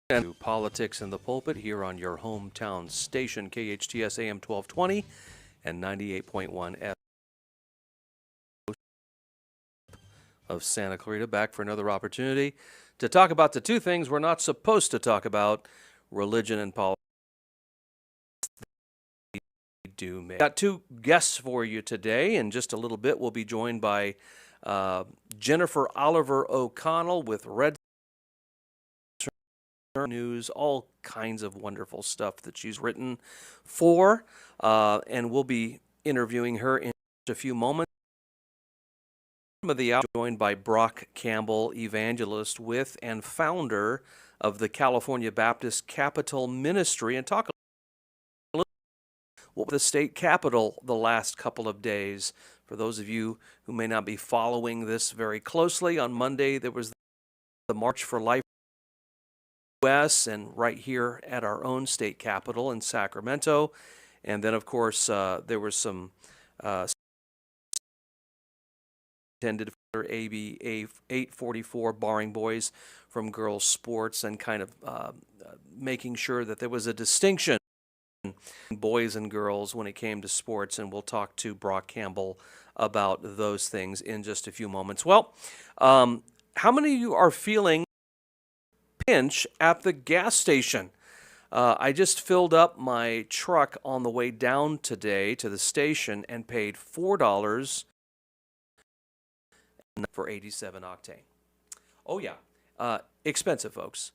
To Politics in the Pulpit here on your hometown station, KHTS AM 1220 and 98.1 F of Santa Clarita. Back for another opportunity to talk about the two things we're not supposed to talk about, religion and politics. Got two guests for you today. In just a little bit, we'll be joined by Jennifer Oliver O'Connell with Red News, all kinds of wonderful stuff that she's written for, and we'll be interviewing her in just a few moments. Joined by Brock Campbell, evangelist with and founder of the California Baptist Capital Ministry, and talk a little about the state capitol the last couple of days. For those of you who may not be following this very closely, on Monday there was the March for Life U.S. and right here at our own state capitol in Sacramento. And then, of course, there was some intended for AB 844 barring boys from girls sports and kind of making sure that there was a distinction between boys and girls when it came to sports. And we'll talk to Brock Campbell about those things in just a few moments. Well, how many of you are feeling pinch at the gas station? I just filled up my truck on the way down today to the station and paid $4 for 87 octane. Oh yeah, expensive, folks.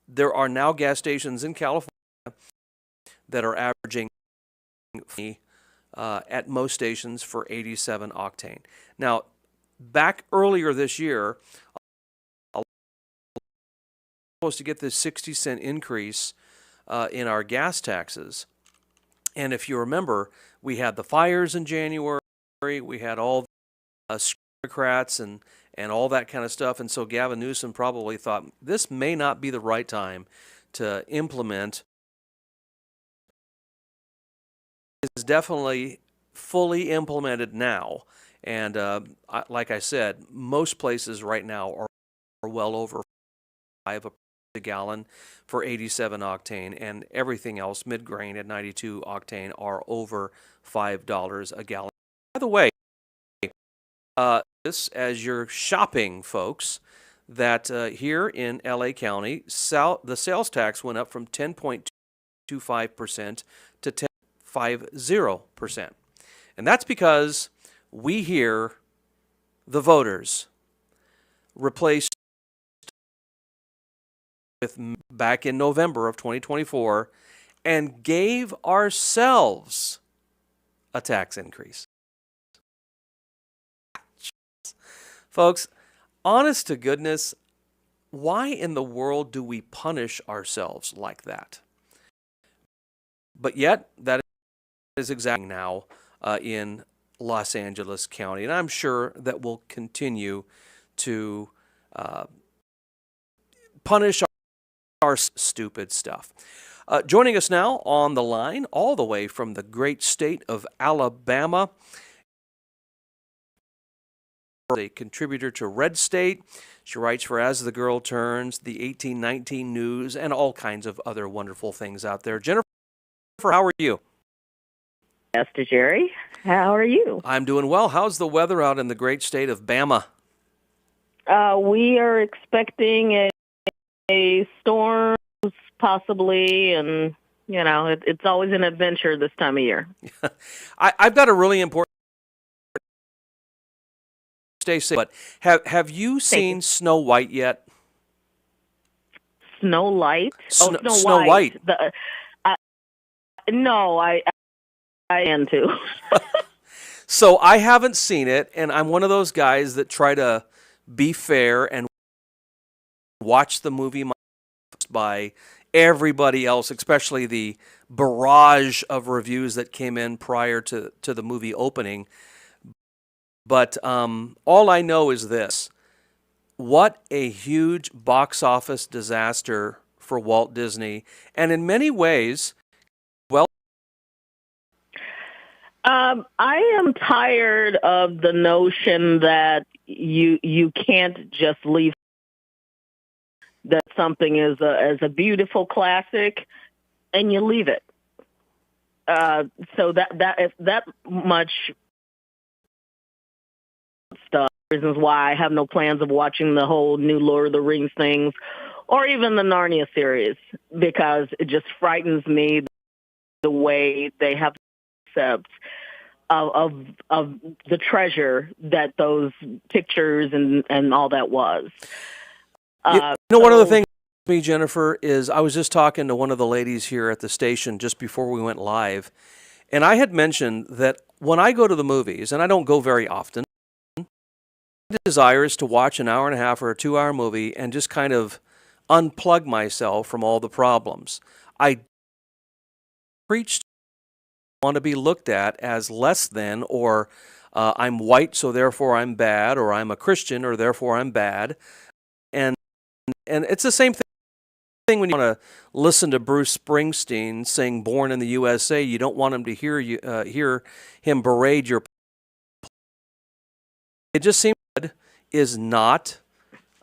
There are now gas stations in California that are averaging at most stations for 87 octane. Now, back earlier this year, supposed to get this 60-cent increase in our gas taxes. And if you remember, we had the fires in January, we had all the Democrats and all that kind of stuff, and so Gavin Newsom probably thought this may not be the right time to implement. It's definitely fully implemented now, and like I said, most places right now are well over $5 a gallon for 87 octane, and everything else, mid-grain at 92 octane, are over $5 a gallon. By the way, this as you're shopping, folks, that here in LA County, the sales tax went up from 10.25% to 10.50%. And that's because we here, the voters, replaced with back in November of 2024 and gave ourselves a tax increase. Folks, honest to goodness, why in the world do we punish ourselves like that? But yet, that is exactly now in Los Angeles County, and I'm sure that we'll continue to punish our stupid stuff. Joining us now on the line, all the way from the great state of Alabama, a contributor to Red State. She writes for As the Girl Turns, the 1819 News, and all kinds of other wonderful things out there. Jennifer, how are you? Pastor Jerry, how are you? I'm doing well. How's the weather out in the great state of Bama? We are expecting a storm, possibly, and, it's always an adventure this time of year. I've got a really important... Stay safe. But have you seen Snow White yet? Snow Light? Snow White. White. No, I am too. So I haven't seen it, and I'm one of those guys that try to be fair and watch the movie by everybody else, especially the barrage of reviews that came in prior to the movie opening. But all I know is this: what a huge box office disaster for Walt Disney, and in many ways, well, I am tired of the notion that you can't just leave that something is a beautiful classic, and you leave it. So that much stuff. Reasons why I have no plans of watching the whole new Lord of the Rings things, or even the Narnia series, because it just frightens me the way they have concepts of the treasure that those pictures and all that was. One of the things me, Jennifer, is I was just talking to one of the ladies here at the station just before we went live, and I had mentioned that when I go to the movies, and I don't go very often, my desire is to watch an hour and a half or a 2-hour movie and just kind of unplug myself from all the problems. I preach to want to be looked at as less than, or I'm white, so therefore I'm bad, or I'm a Christian, or therefore I'm bad. And it's the same thing when you want to listen to Bruce Springsteen sing "Born in the USA." You don't want him to hear him berate your. It just seems is not.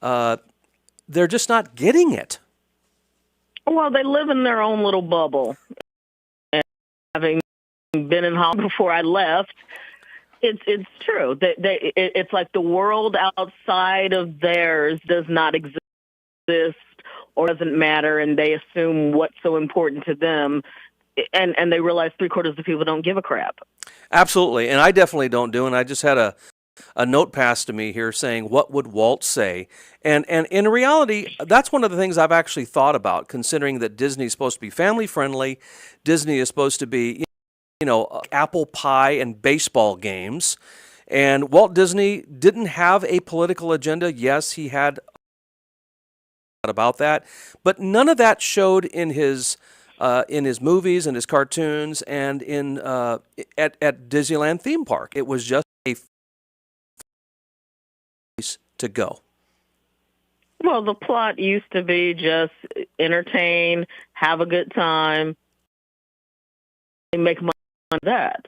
They're just not getting it. Well, they live in their own little bubble. And having been in Hollywood before I left, it's true. It's like the world outside of theirs does not exist or doesn't matter, and they assume what's so important to them, and they realize 3/4 of the people don't give a crap. Absolutely, and I definitely don't do, and I just had a note passed to me here saying, what would Walt say? And in reality, that's one of the things I've actually thought about, considering that Disney is supposed to be family friendly. Disney is supposed to be, apple pie and baseball games. And Walt Disney didn't have a political agenda. Yes, he had about that, but none of that showed in his movies and his cartoons and in at Disneyland theme park. It was just a place to go. Well, the plot used to be just entertain, have a good time, and make money on that.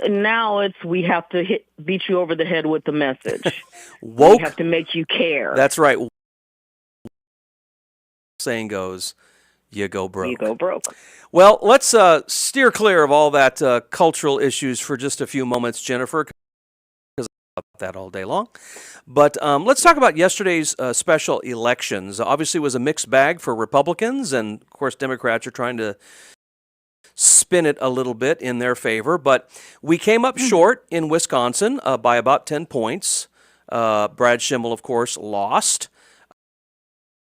Now it's we have to beat you over the head with the message. Woke. We have to make you care. That's right. Saying goes, you go broke. You go broke. Well, let's steer clear of all that cultural issues for just a few moments, Jennifer, because I talk about that all day long. But let's talk about yesterday's special elections. Obviously, it was a mixed bag for Republicans, and of course, Democrats are trying to spin it a little bit in their favor. But we came up short in Wisconsin by about 10 points. Brad Schimmel, of course, lost.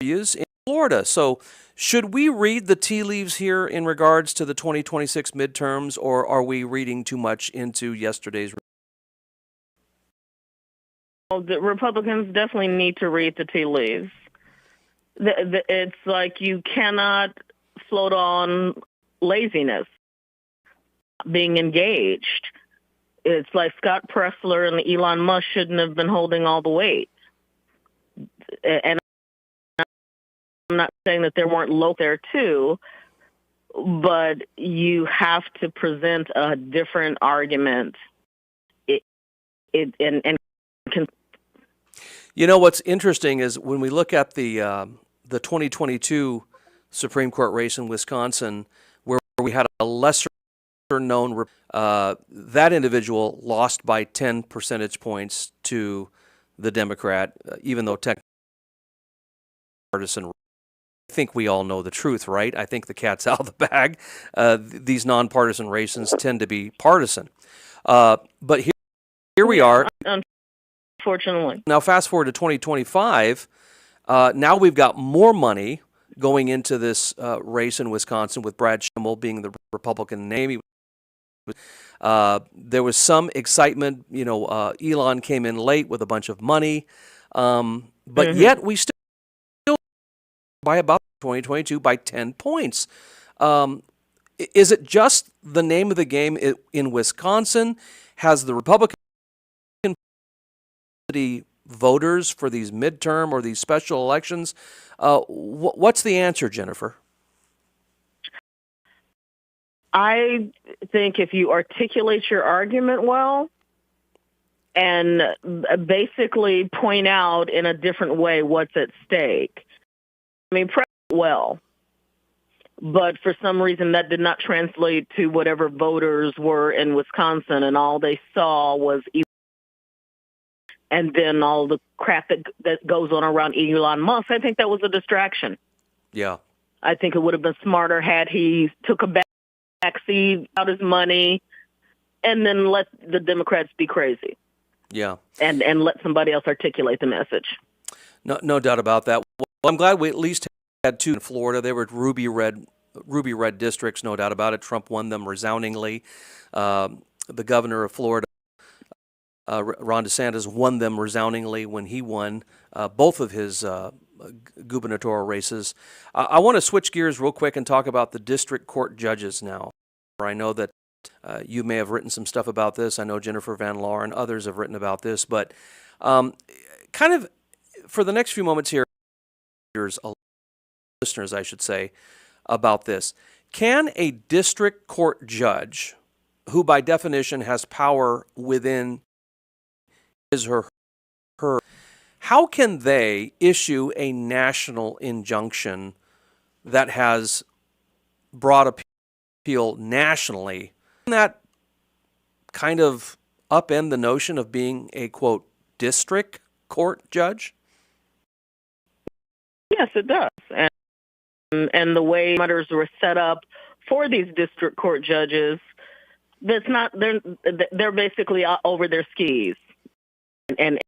In Florida. So should we read the tea leaves here in regards to the 2026 midterms, or are we reading too much into yesterday's? Well, the Republicans definitely need to read the tea leaves. It's like you cannot float on laziness, being engaged. It's like Scott Presler and Elon Musk shouldn't have been holding all the weight. And I'm not saying that there weren't low there too, but you have to present a different argument. What's interesting is when we look at the 2022 Supreme Court race in Wisconsin, where we had a lesser known, that individual lost by 10 percentage points to the Democrat, even though technically partisan. I think we all know the truth, right? I think the cat's out of the bag. These nonpartisan races tend to be partisan. But here we are. Unfortunately. Now, fast forward to 2025. Now we've got more money going into this race in Wisconsin, with Brad Schimmel being the Republican name. There was some excitement. Elon came in late with a bunch of money. But yet we still by about 2022 by 10 points. Is it just the name of the game in Wisconsin? Has the Republican voters for these midterm or these special elections? What's the answer, Jennifer? I think if you articulate your argument well and basically point out in a different way what's at stake, mean, well, but for some reason that did not translate to whatever voters were in Wisconsin, and all they saw was, and then all the crap that goes on around Elon Musk. I think that was a distraction. Yeah. I think it would have been smarter had he took a backseat, out his money, and then let the Democrats be crazy. Yeah. And let somebody else articulate the message. No doubt about that. Well, I'm glad we at least had two in Florida. They were ruby red districts, no doubt about it. Trump won them resoundingly. The governor of Florida, Ron DeSantis, won them resoundingly when he won both of his gubernatorial races. I want to switch gears real quick and talk about the district court judges now. I know that you may have written some stuff about this. I know Jennifer Van Laar and others have written about this, but kind of for the next few moments here, listeners, I should say, about this. Can a district court judge, who by definition has power within his or her, how can they issue a national injunction that has broad appeal nationally? Doesn't that kind of upend the notion of being a, quote, district court judge? Yes, it does. And the way matters were set up for these district court judges, they're basically over their skis and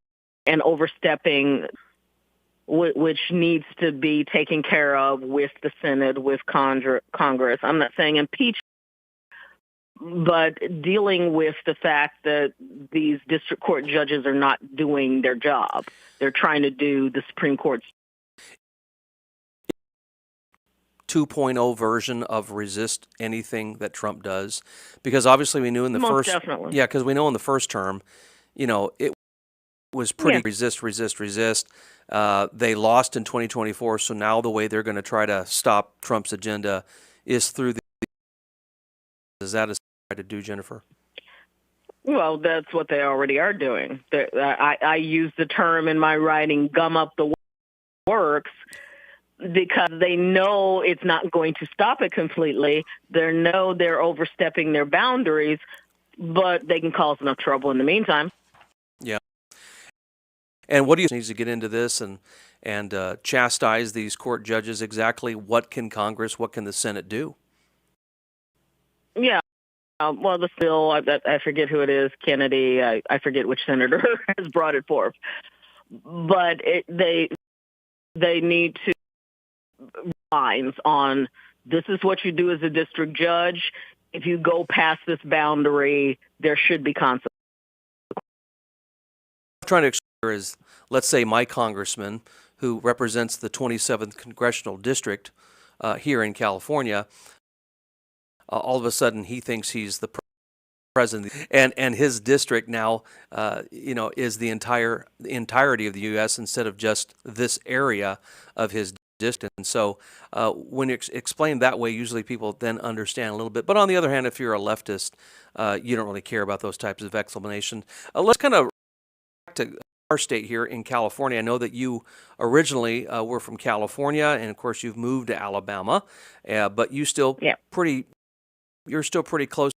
overstepping, which needs to be taken care of with the Senate, with Congress. I'm not saying impeach, but dealing with the fact that these district court judges are not doing their job. They're trying to do the Supreme Court's 2.0 version of resist anything that Trump does, because obviously we knew in the most definitely. Yeah, because we know in the first term, it was pretty resist. They lost in 2024, so now the way they're going to try to stop Trump's agenda is through is that a try to do, Jennifer? Well, that's what they already are doing. I use the term in my writing, gum up the works, because they know it's not going to stop it completely. They know they're overstepping their boundaries, but they can cause enough trouble in the meantime. Yeah. And what do you need to get into this and chastise these court judges? Exactly what can Congress, what can the Senate do? Yeah. Well, the bill, I forget who it is, Kennedy, I forget which senator has brought it forth. But they need to lines on, this is what you do as a district judge. If you go past this boundary, there should be consequences. What I'm trying to explain is, let's say my congressman, who represents the 27th Congressional District here in California, all of a sudden he thinks he's the president, and his district now, is the entirety of the U.S. instead of just this area of his district. And so when you explain that way, usually people then understand a little bit. But on the other hand, if you're a leftist, you don't really care about those types of explanations. Let's kind of back to our state here in California. I know that you originally were from California, and of course you've moved to Alabama, but you're still pretty close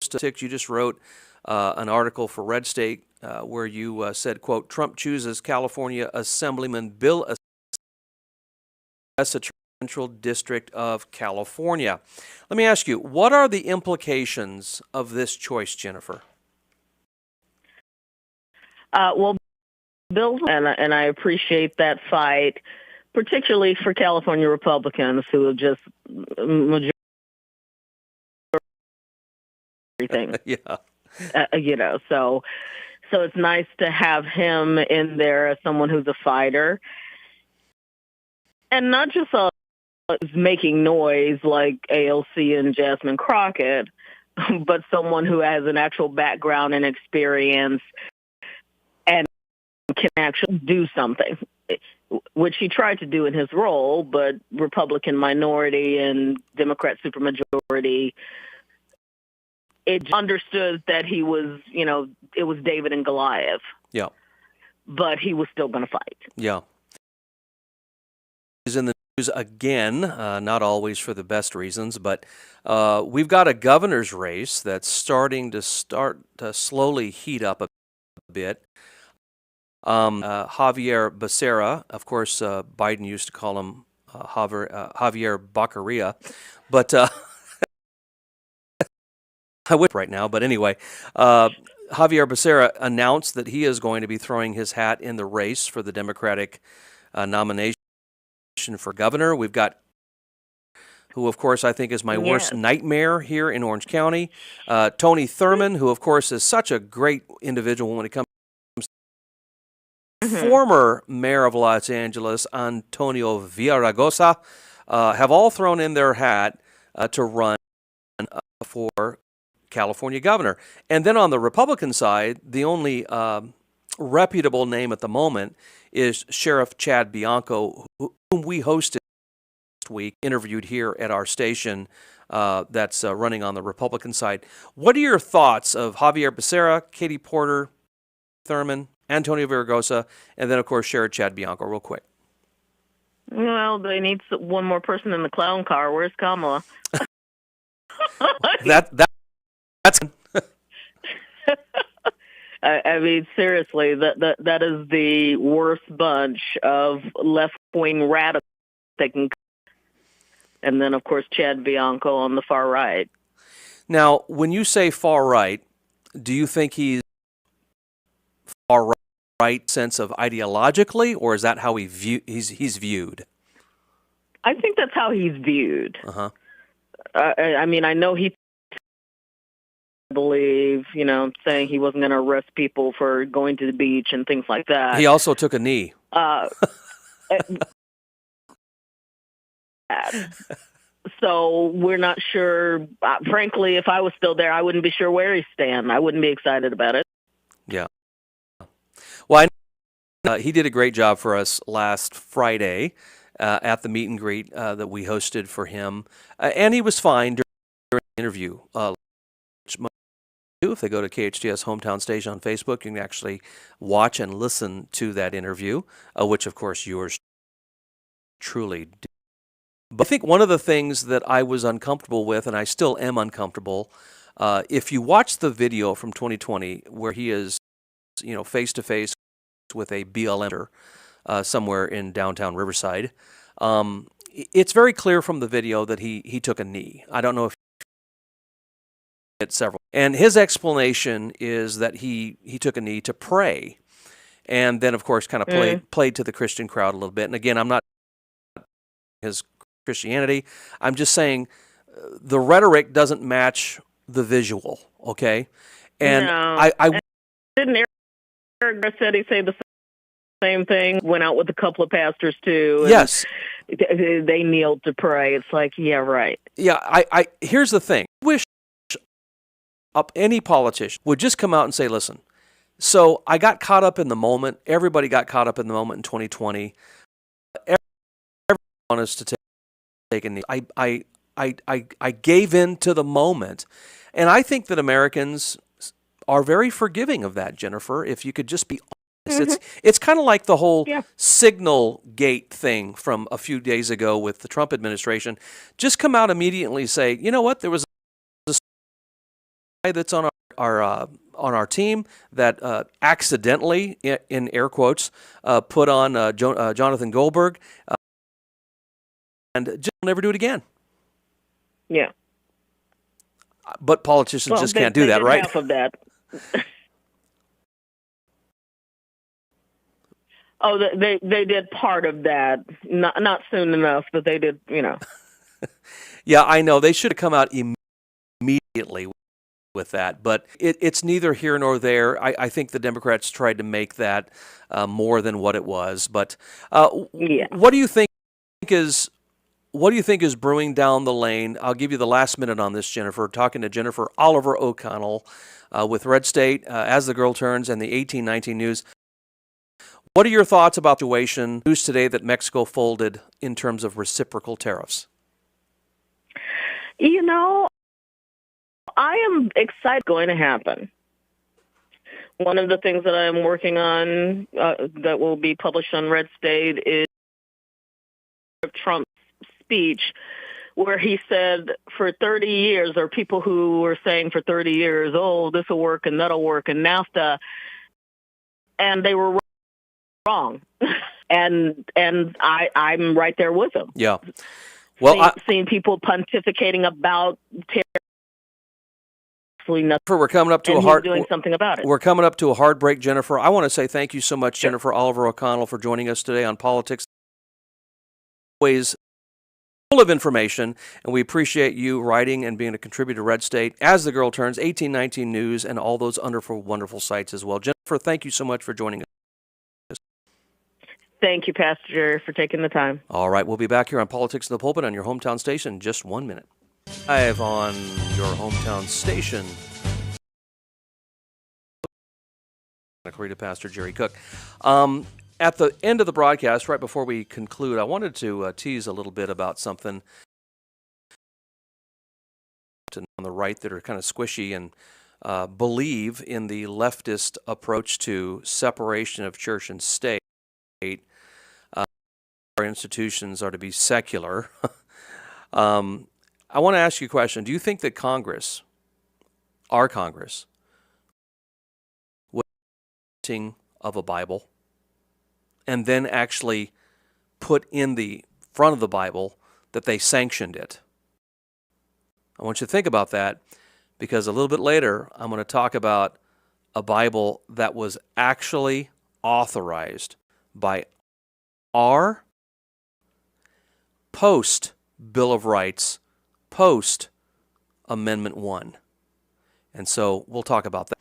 to six. You just wrote an article for Red State where you said, quote, Trump chooses California Assemblyman Bill as a Central District of California. Let me ask you, what are the implications of this choice, Jennifer? Well, Bill, and I appreciate that fight, particularly for California Republicans who have just majority everything. Yeah. So it's nice to have him in there as someone who's a fighter. And not just making noise like AOC and Jasmine Crockett, but someone who has an actual background and experience and can actually do something, which he tried to do in his role, but Republican minority and Democrat supermajority, it understood that he was, it was David and Goliath. Yeah. But he was still going to fight. Yeah. He's in the again, not always for the best reasons, but we've got a governor's race that's starting to slowly heat up a bit. Javier Becerra, of course, Biden used to call him Javier Baccaria, but I would right now. But anyway, Javier Becerra announced that he is going to be throwing his hat in the race for the Democratic nomination for governor. We've got, who of course I think is my worst nightmare here in Orange County, Tony Thurmond, who of course is such a great individual when it comes to former mayor of Los Angeles, Antonio Villaraigosa, have all thrown in their hat to run for California governor. And then on the Republican side, the only reputable name at the moment is Sheriff Chad Bianco, whom we hosted last week, interviewed here at our station that's running on the Republican side. What are your thoughts of Javier Becerra, Katie Porter, Thurmond, Antonio Villaraigosa, and then, of course, Sheriff Chad Bianco, real quick? Well, they need one more person in the clown car. Where's Kamala? That's I mean, seriously, that is the worst bunch of left-wing radicals taking. And then, of course, Chad Bianco on the far right. Now, when you say far right, do you think he's far right sense of ideologically, or is that how he's viewed? I think that's how he's viewed. I mean, I know he believe, saying he wasn't going to arrest people for going to the beach and things like that. He also took a knee. So we're not sure. Frankly, if I was still there, I wouldn't be sure where he's staying. I wouldn't be excited about it. Yeah. Well, he did a great job for us last Friday at the meet and greet that we hosted for him. And he was fine during the interview. If they go to KHTS Hometown Station on Facebook, you can actually watch and listen to that interview, which, of course, yours truly did. But I think one of the things that I was uncomfortable with, and I still am uncomfortable, if you watch the video from 2020 where he is, face-to-face with a BLMer somewhere in downtown Riverside, it's very clear from the video that he took a knee. I don't know if it's several. And his explanation is that he took a knee to pray. And then, of course, kind of played to the Christian crowd a little bit. And again, I'm not his Christianity. I'm just saying the rhetoric doesn't match the visual, okay? And no. I didn't Eric Garcetti say the same thing? Went out with a couple of pastors too. And yes. They kneeled to pray. It's like, yeah, right. Yeah, I here's the thing. I wish any politician would just come out and say, listen, so I got caught up in the moment. Everybody got caught up in the moment in 2020. Everyone wanted us to take a knee. I gave in to the moment. And I think that Americans are very forgiving of that, Jennifer, if you could just be honest. It's kind of like the whole signal gate thing from a few days ago with the Trump administration. Just come out immediately and say, you know what, there was a guy that's on our team that accidentally, in air quotes, put on Jonathan Goldberg, and just never do it again. Yeah. But politicians just can't do that, right? Half of that. Oh, they did part of that. Not soon enough, but they did, Yeah, I know. They should have come out immediately with that. But it's neither here nor there. I think the Democrats tried to make that more than what it was. But what do you think is brewing down the lane? I'll give you the last minute on this, Jennifer. Talking to Jennifer Oliver O'Connell with Red State, As the Girl Turns, and the 1819 News. What are your thoughts about the situation news today that Mexico folded in terms of reciprocal tariffs? I am excited going to happen. One of the things that I'm working on that will be published on Red State is Trump speech where he said for 30 years, or people who were saying for 30 years, oh, this will work and that'll work and NAFTA, and they were wrong. and I'm right there with them. Yeah. Well, seeing people pontificating about we're coming up to doing something about it. We're coming up to a hard break, Jennifer. I want to say thank you so much, Jennifer Oliver O'Connell, for joining us today on Politics. Always full of information, and we appreciate you writing and being a contributor to Red State, As the Girl Turns, 1819 News, and all those wonderful sites as well. Jennifer, thank you so much for joining us. Thank you, Pastor Jerry, for taking the time. All right, we'll be back here on Politics in the Pulpit on your hometown station in just 1 minute. Live on your hometown station. According to Pastor Jerry Cook. At the end of the broadcast, right before we conclude, I wanted to tease a little bit about something on the right that are kind of squishy and believe in the leftist approach to separation of church and state. Our institutions are to be secular. I want to ask you a question. Do you think that Congress, our Congress, was of a Bible and then actually put in the front of the Bible that they sanctioned it? I want you to think about that, because a little bit later I'm going to talk about a Bible that was actually authorized by our post-Bill of Rights, post-Amendment 1. And so we'll talk about that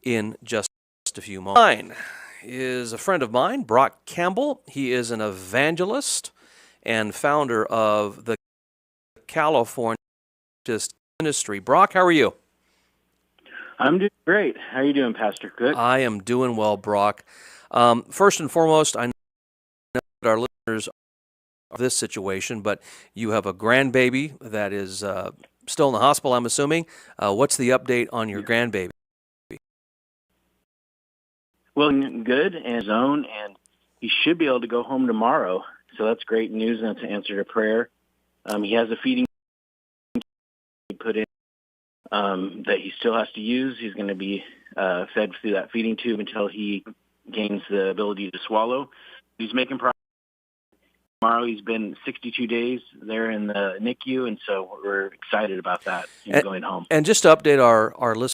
in just a few moments. Mine is a friend of mine, Brock Campbell. He is an evangelist and founder of the California Ministry. Brock, how are you? I'm doing great. How are you doing, Pastor Cook? I am doing well, Brock. First and foremost, I know that our listeners are this situation, but you have a grandbaby that is still in the hospital, I'm assuming. What's the update on your grandbaby? Well, good, and his own, and he should be able to go home tomorrow. So that's great news, and that's an answer to prayer. He has a feeding put in that he still has to use. He's going to be fed through that feeding tube until he gains the ability to swallow. He's making progress. Tomorrow he's been 62 days there in the NICU, and so we're excited about that, going home. And just to update our listeners,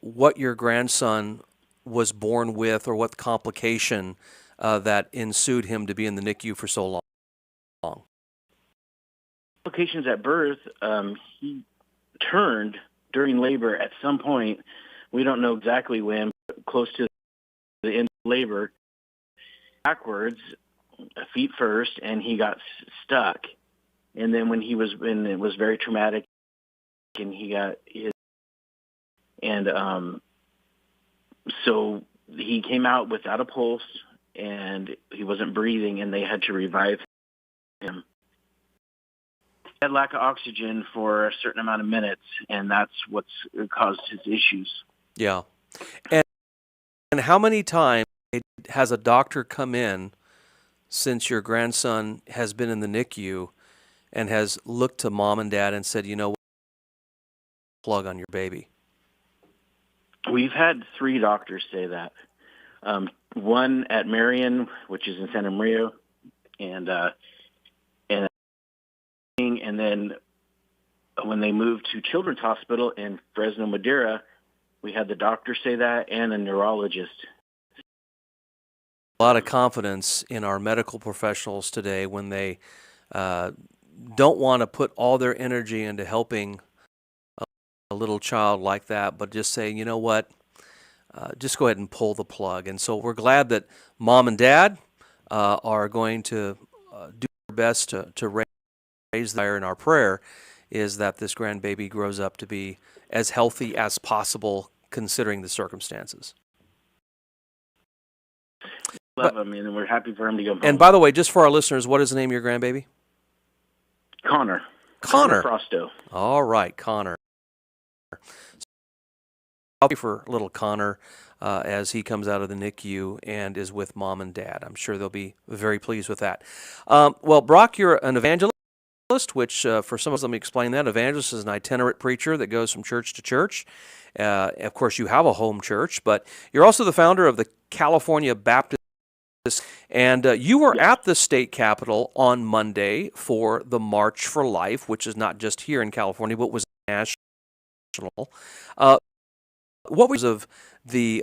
what your grandson was born with, or what complication that ensued him to be in the NICU for so long. Complications at birth, he turned during labor at some point. We don't know exactly when, but close to the end of labor, backwards, feet first, and he got stuck. And then when it was very traumatic, and he got his, and so he came out without a pulse, and he wasn't breathing, and they had to revive him. He had lack of oxygen for a certain amount of minutes, and that's what's caused his issues. Yeah. And how many times has a doctor come in since your grandson has been in the NICU and has looked to mom and dad and said, you know what, plug on your baby? We've had 3 doctors say that. One at Marion, which is in Santa Maria, and then when they moved to Children's Hospital in Fresno, Madera, we had the doctor say that, and a neurologist. A lot of confidence in our medical professionals today when they don't want to put all their energy into helping a little child like that, but just saying, you know what, just go ahead and pull the plug. And so we're glad that mom and dad are going to do their best to raise the fire. In our prayer is that this grandbaby grows up to be as healthy as possible considering the circumstances. Love him, and we're happy for him to go home. And by the way, just for our listeners, what is the name of your grandbaby? Connor Connor Frosto. All right, Connor. for little Connor as he comes out of the NICU and is with mom and dad. I'm sure they'll be very pleased with that. Well, Brock, you're an evangelist, which for some of us, let me explain that. Evangelist is an itinerant preacher that goes from church to church. Of course, you have a home church, but you're also the founder of the California Baptist. And you were at the state capitol on Monday for the March for Life, which is not just here in California, but was national. What was of the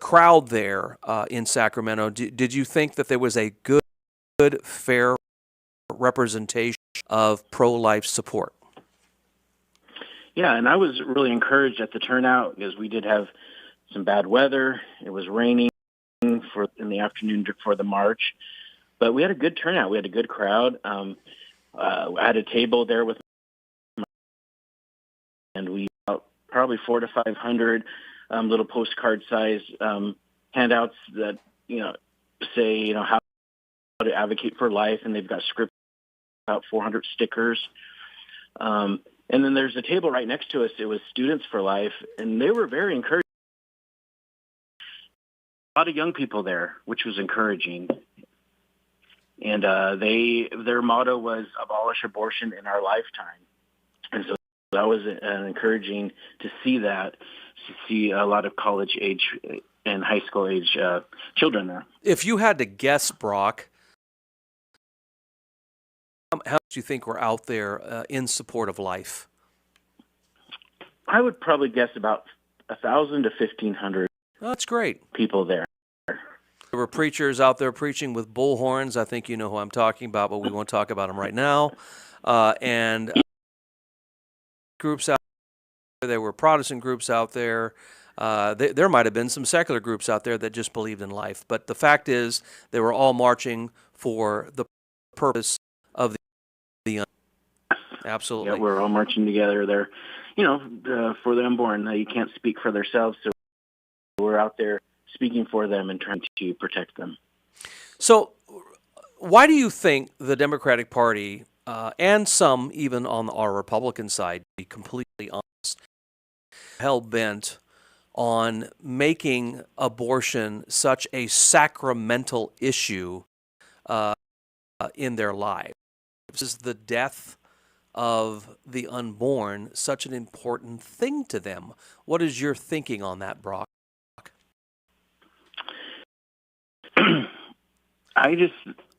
crowd there in Sacramento? Did you think that there was a good, fair representation of pro-life support? Yeah, and I was really encouraged at the turnout because we did have some bad weather. It was raining in the afternoon for the march, but we had a good turnout. We had a good crowd. I had a table there with, and we probably 400 to 500 little postcard size handouts that say how to advocate for life, and they've got script about 400 stickers. And then there's a table right next to us. It was Students for Life, and they were very encouraged. A lot of young people there, which was encouraging. And their motto was abolish abortion in our lifetime. And so that was encouraging to see a lot of college age and high school age children there. If you had to guess, Brock, how much do you think were out there in support of life? I would probably guess about 1,000 to 1,500. That's great. People there. There were preachers out there preaching with bullhorns. I think you know who I'm talking about, but we won't talk about them right now. And groups out there were Protestant groups out there. There might have been some secular groups out there that just believed in life. But the fact is, they were all marching for the purpose of the absolutely. Yeah, we're all marching together there, for the unborn. You can't speak for themselves, so we're out there speaking for them and trying to protect them. So why do you think the Democratic Party, and some even on our Republican side, to be completely honest, hell-bent on making abortion such a sacramental issue in their lives? Is the death of the unborn such an important thing to them? What is your thinking on that, Brock?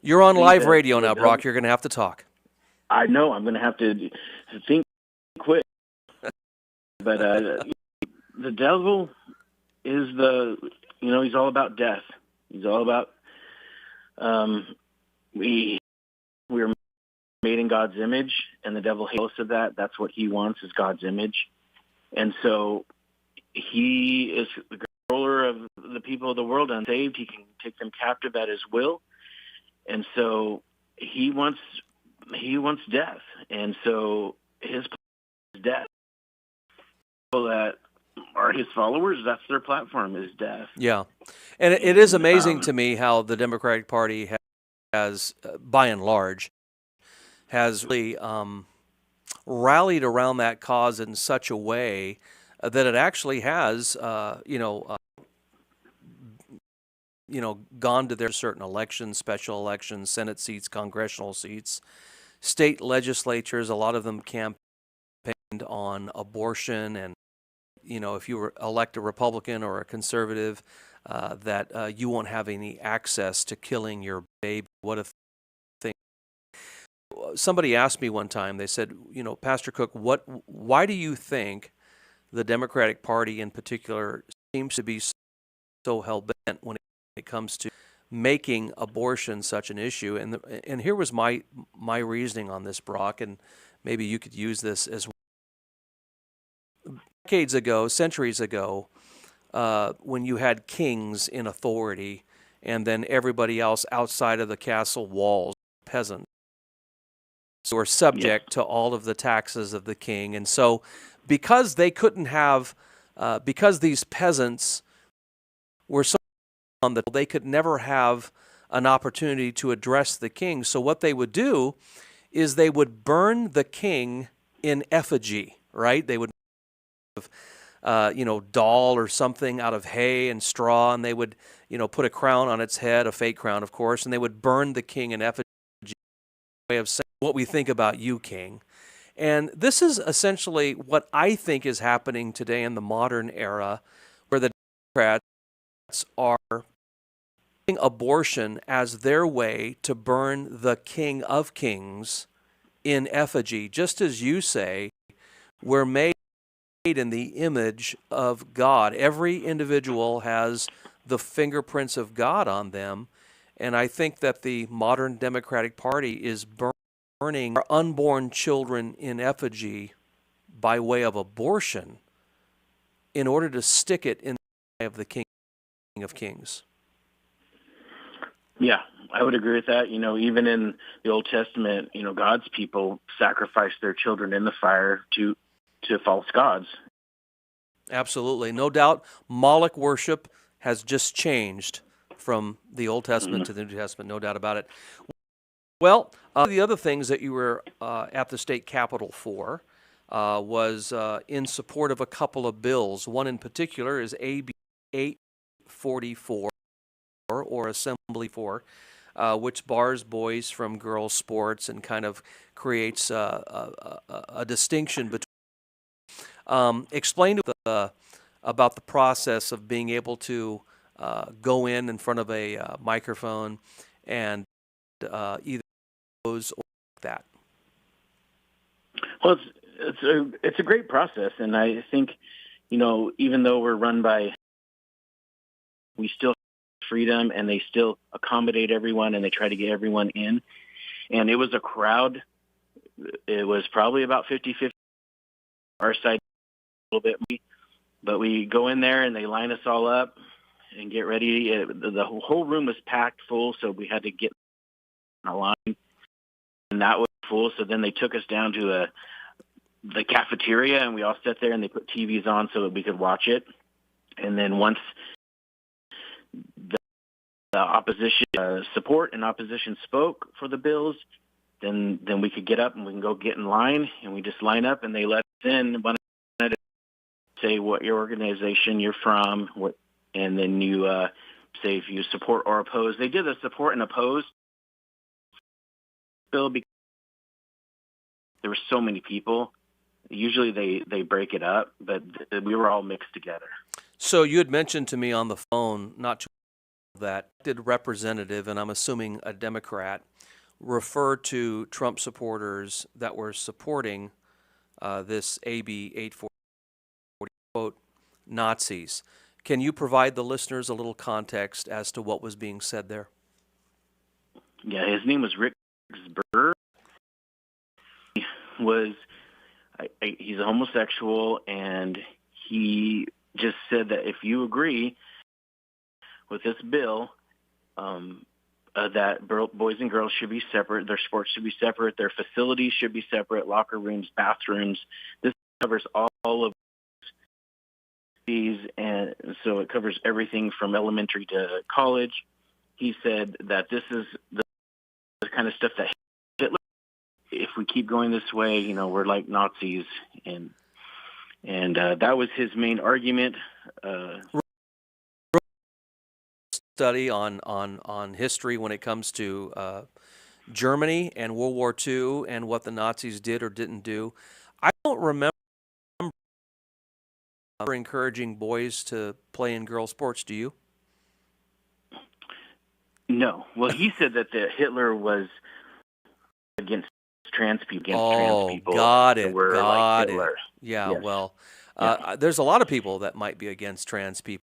You're on live radio now, Brock. You're going to have to talk. I know. I'm going to have to think quick. But the devil is he's all about death. He's all about we are made in God's image, and the devil hates of that. That's what he wants, is God's image. And so he is the controller of the people of the world, unsaved. He can take them captive at his will. And so he wants death. And so his plan is death. People that are his followers, that's their platform, is death. Yeah. And it is amazing to me how the Democratic Party has by and large, has really rallied around that cause in such a way that it actually has, gone to their certain elections, special elections, Senate seats, congressional seats, state legislatures. A lot of them campaigned on abortion, and if you were elect a Republican or a conservative, that you won't have any access to killing your baby. What a thing! Somebody asked me one time. They said, Pastor Cook, why do you think the Democratic Party in particular seems to be so hell-bent when it comes to making abortion such an issue? And here was my reasoning on this, Brock, and maybe you could use this as well. Decades ago, centuries ago, when you had kings in authority and then everybody else outside of the castle walls, peasants, were subject to all of the taxes of the king. And so because they couldn't have, because these peasants were so on that they could never have an opportunity to address the king. So what they would do is they would burn the king in effigy, right? They would doll or something out of hay and straw, and they would, put a crown on its head, a fake crown, of course, and they would burn the king in effigy, way of saying what we think about you, king. And this is essentially what I think is happening today in the modern era, where the Democrats are using abortion as their way to burn the King of Kings in effigy. Just as you say, we're made in the image of God. Every individual has the fingerprints of God on them, and I think that the modern Democratic Party is burning our unborn children in effigy by way of abortion in order to stick it in the eye of the King of Kings. Yeah, I would agree with that. Even in the Old Testament, God's people sacrificed their children in the fire to false gods. Absolutely. No doubt Moloch worship has just changed from the Old Testament to the New Testament, no doubt about it. Well, the other things that you were at the state capitol for was in support of a couple of bills. One in particular is AB 844, or Assembly 4, which bars boys from girls' sports and kind of creates a distinction between. Explain about the process of being able to go in front of a microphone and either those or that. Well, it's a great process, and I think even though we're run by, we still have freedom, and they still accommodate everyone, and they try to get everyone in. And it was a crowd. It was probably about 50-50. Our side a little bit, but we go in there and they line us all up and get ready. The whole room was packed full, so we had to get in a line, and that was full. So then they took us down to the cafeteria, and we all sat there, and they put TVs on so that we could watch it. And then once the opposition support and opposition spoke for the bills, then we could get up and we can go get in line, and we just line up, and they let us in. Say what your organization you're from, and then you say if you support or oppose. They did a support and oppose bill because there were so many people. Usually they break it up, but we were all mixed together. So you had mentioned to me on the phone not too long that did representative, and I'm assuming a Democrat, refer to Trump supporters that were supporting this AB 840, quote, Nazis. Can you provide the listeners a little context as to what was being said there? Yeah, his name was Rick Burr. He's a homosexual, and he just said that if you agree with this bill, that boys and girls should be separate, their sports should be separate, their facilities should be separate, locker rooms, bathrooms. This covers all of these, and so it covers everything from elementary to college. He said that this is the kind of stuff that Hitler, if we keep going this way, we're like Nazis, and that was his main argument. Study on history when it comes to Germany and World War II and what the Nazis did or didn't do. I don't remember encouraging boys to play in girl sports. Do you? No. Well, he said that Hitler was against trans people. Got it. So got like it. Yeah. Yes. Well, Yeah. there's a lot of people that might be against trans people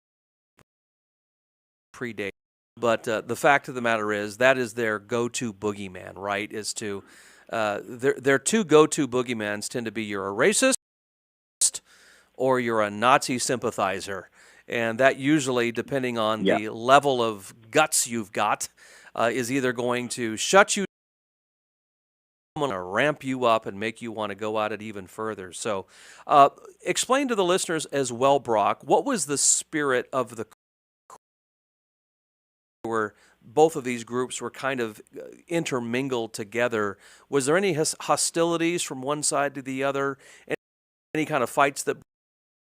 predate, but the fact of the matter is that is their go-to boogeyman, right? Is to their two go-to boogeymans tend to be you're a racist or you're a Nazi sympathizer. And that usually, depending on the level of guts you've got, is either going to shut you down or ramp you up and make you want to go at it even further. So explain to the listeners as well, Brock, what was the spirit of the where both of these groups were kind of intermingled together? Was there any hostilities from one side to the other? Any kind of fights that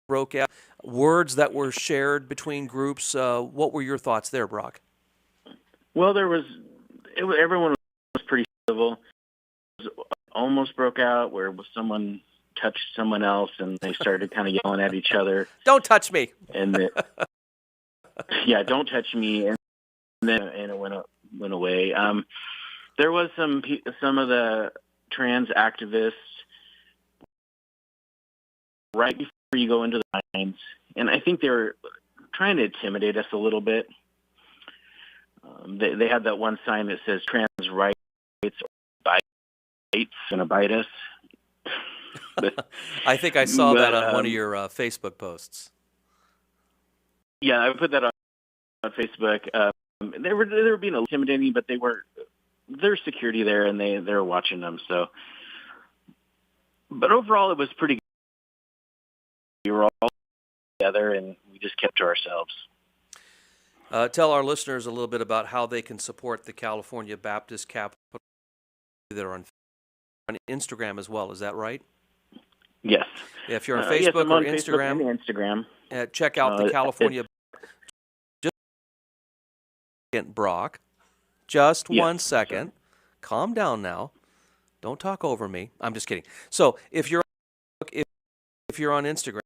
broke out, words that were shared between groups. What were your thoughts there, Brock? Well, everyone was pretty civil. It almost broke out where someone touched someone else and they started kind of yelling at each other. Don't touch me. And yeah, don't touch me. And then it went away. There was some of the trans activists right before you go into the lines, and I think they were trying to intimidate us a little bit. They had that one sign that says "trans rights or bites gonna bite us." I think I saw that on one of your Facebook posts. Yeah, I put that on Facebook. They were being intimidating, but there's security there, and they were watching them. So, but overall, it was pretty good. We were all together, and we just kept to ourselves. Tell our listeners a little bit about how they can support the California Baptist Capital. They're on Instagram as well. Is that right? Yes. Yeah, if you're on yes, Facebook I'm on or Facebook and Instagram, check out the California. Brock, just Yes, 1 second. sorry. Calm down now. Don't talk over me. I'm just kidding. So if you're on Instagram,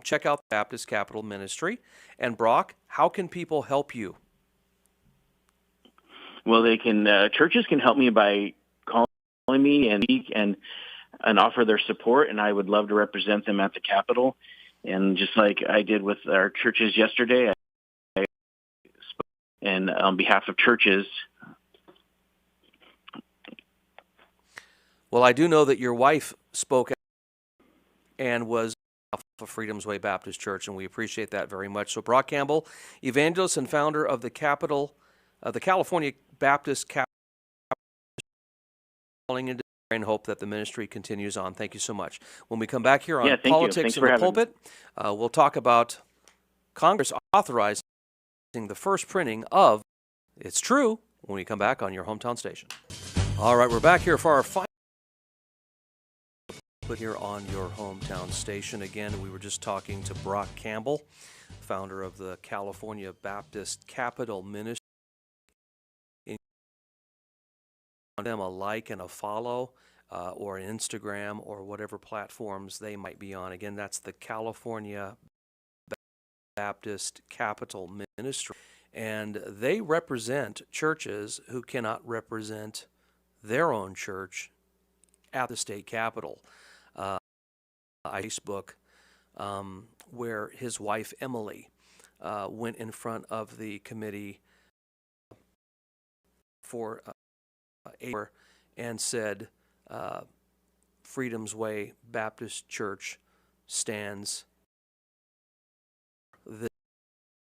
check out Baptist Capital Ministry. And Brock, how can people help you? Well, they can. Churches can help me by calling me and offer their support, and I would love to represent them at the Capitol. And just like I did with our churches yesterday, I spoke and on behalf of churches. Well, I do know that your wife spoke and was of Freedom's Way Baptist Church, and we appreciate that very much. So, Brock Campbell, evangelist and founder of the California Baptist Capital, calling into and hope that the ministry continues on. Thank you so much. When we come back here on Politics in the Pulpit, we'll talk about Congress authorizing the first printing of It's True when we come back on your hometown station. All right, we're back here for our final put here on your hometown station. Again, we were just talking to Brock Campbell, founder of the California Baptist Capital Ministry. Them a like and a follow or an Instagram or whatever platforms they might be on. Again, that's the California Baptist Capital Ministry. And they represent churches who cannot represent their own church at the state capitol. Facebook, where his wife Emily went in front of the committee for and said, Freedom's Way Baptist Church stands, the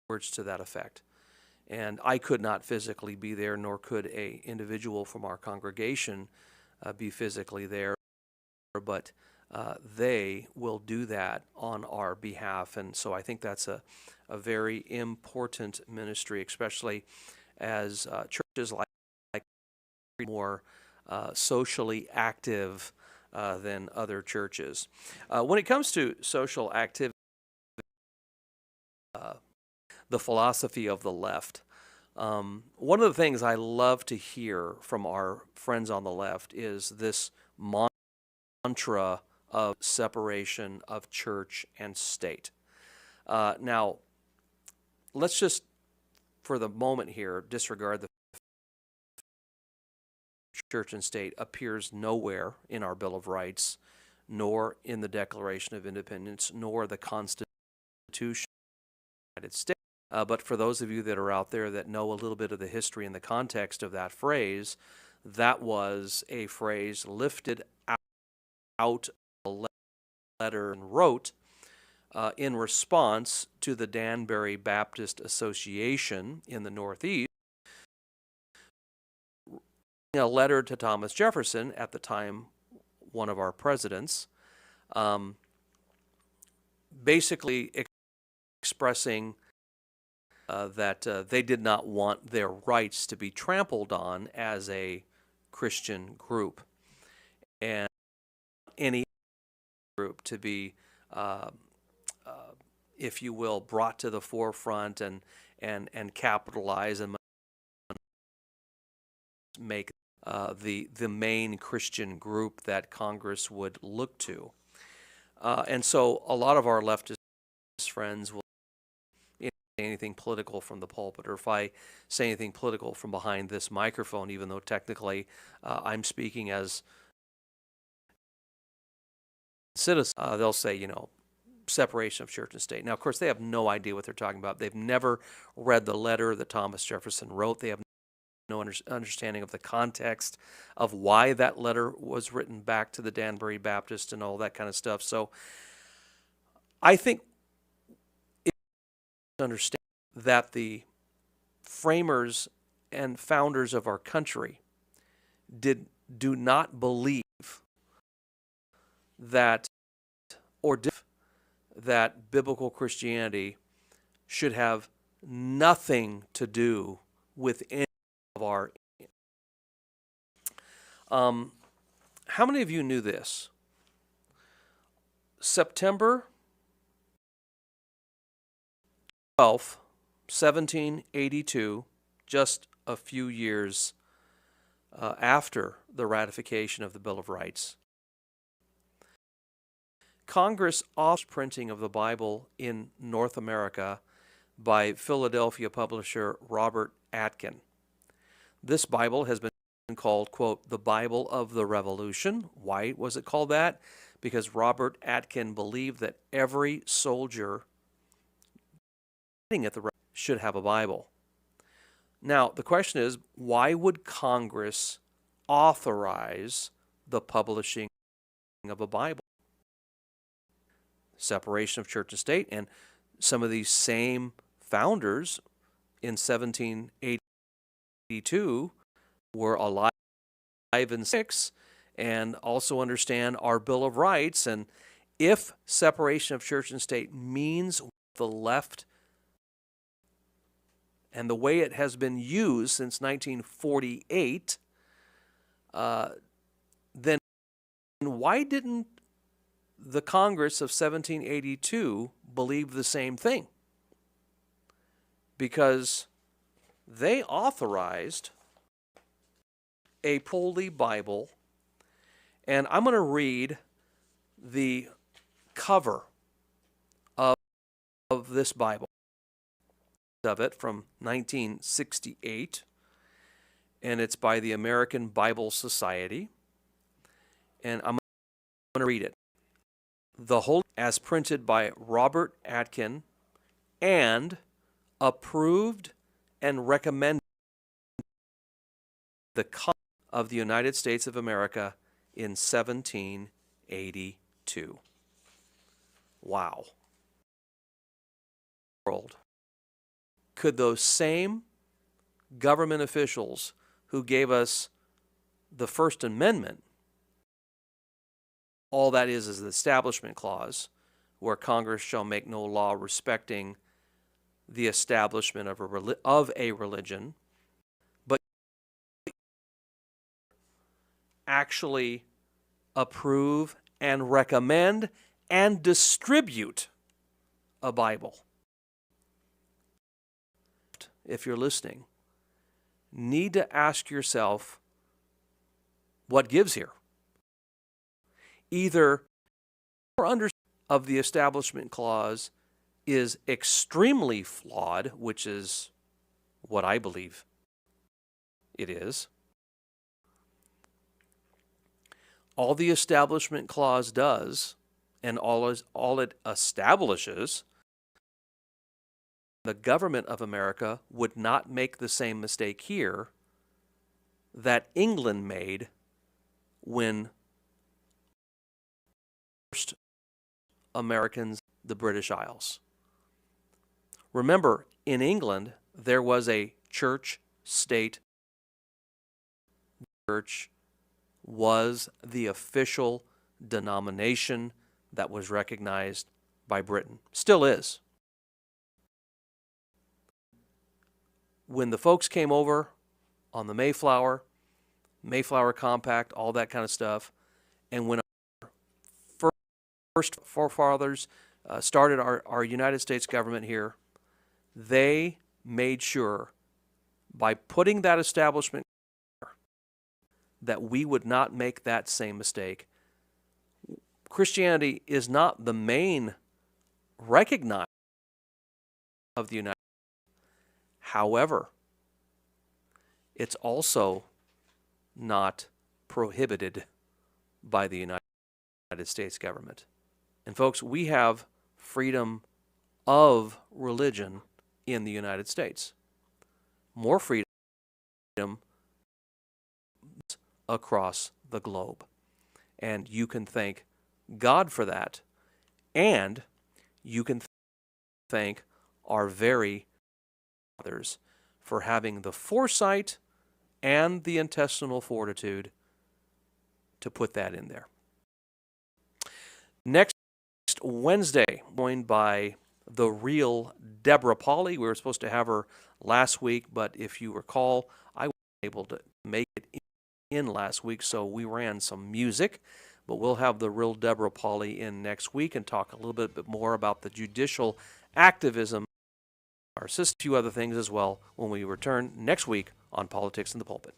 words to that effect. And I could not physically be there, nor could a individual from our congregation be physically there, but they will do that on our behalf. And so I think that's a very important ministry, especially as churches like more socially active than other churches. When it comes to social activity, the philosophy of the left, one of the things I love to hear from our friends on the left is this mantra of separation of church and state. Now, let's just, for the moment here, disregard the church and state appears nowhere in our Bill of Rights, nor in the Declaration of Independence, nor the Constitution of the United States. But for those of you that are out there that know a little bit of the history and the context of that phrase, that was a phrase lifted out of a letter and wrote in response to the Danbury Baptist Association in the Northeast, a letter to Thomas Jefferson, at the time one of our presidents, basically expressing that they did not want their rights to be trampled on as a Christian group, and any group to be if you will, brought to the forefront and capitalize and make the main Christian group that Congress would look to. And so a lot of our leftist friends will say anything political from the pulpit, or if I say anything political from behind this microphone, even though technically I'm speaking as citizen, they'll say, separation of church and state. Now, of course, they have no idea what they're talking about. They've never read the letter that Thomas Jefferson wrote. They have no understanding of the context of why that letter was written back to the Danbury Baptist and all that kind of stuff. So I think it's to understand that the framers and founders of our country do not believe that that biblical Christianity should have nothing to do with any of our. How many of you knew this? September 12th, 1782, just a few years after the ratification of the Bill of Rights, Congress authorized printing of the Bible in North America by Philadelphia publisher Robert Aitken. This Bible has been called, quote, the Bible of the Revolution. Why was it called that? Because Robert Aitken believed that every soldier at the should have a Bible. Now, the question is, why would Congress authorize the publishing of a Bible? Separation of church and state, and some of these same founders in 1782 were alive in 6 and also understand our Bill of Rights. And if separation of church and state means the left and the way it has been used since 1948, then why didn't the Congress of 1782 believe the same thing? Because they authorized a Holy Bible, and I'm going to read the cover of this Bible, of it from 1968, and it's by the American Bible Society, and I'm going to read it. The Holy, as printed by Robert Aitken and approved and recommended the Congress of the United States of America in 1782. Wow. World. Could those same government officials who gave us the First Amendment, all that is the Establishment Clause, where Congress shall make no law respecting the establishment of a religion, but actually approve and recommend and distribute a Bible. If you're listening, need to ask yourself what gives here. Either your understanding of the Establishment Clause is extremely flawed, which is what I believe it is. All the Establishment Clause does, and all it establishes, the government of America would not make the same mistake here that England made when first Americans, the British Isles. Remember, in England, there was a church-state. Church was the official denomination that was recognized by Britain. Still is. When the folks came over on the Mayflower Compact, all that kind of stuff, and when our first forefathers started our United States government here, they made sure by putting that establishment that we would not make that same mistake. Christianity is not the main recognized of the United States. However, it's also not prohibited by the United States government. And folks, we have freedom of religion in the United States. More freedom across the globe. And you can thank God for that. And you can thank our very fathers for having the foresight and the intestinal fortitude to put that in there. Next Wednesday, joined by the real Deborah Pauly. We were supposed to have her last week, but if you recall, I wasn't able to make it in last week, so we ran some music. But we'll have the real Deborah Pauly in next week and talk a little bit more about the judicial activism, our system, a few other things as well, when we return next week on Politics in the Pulpit.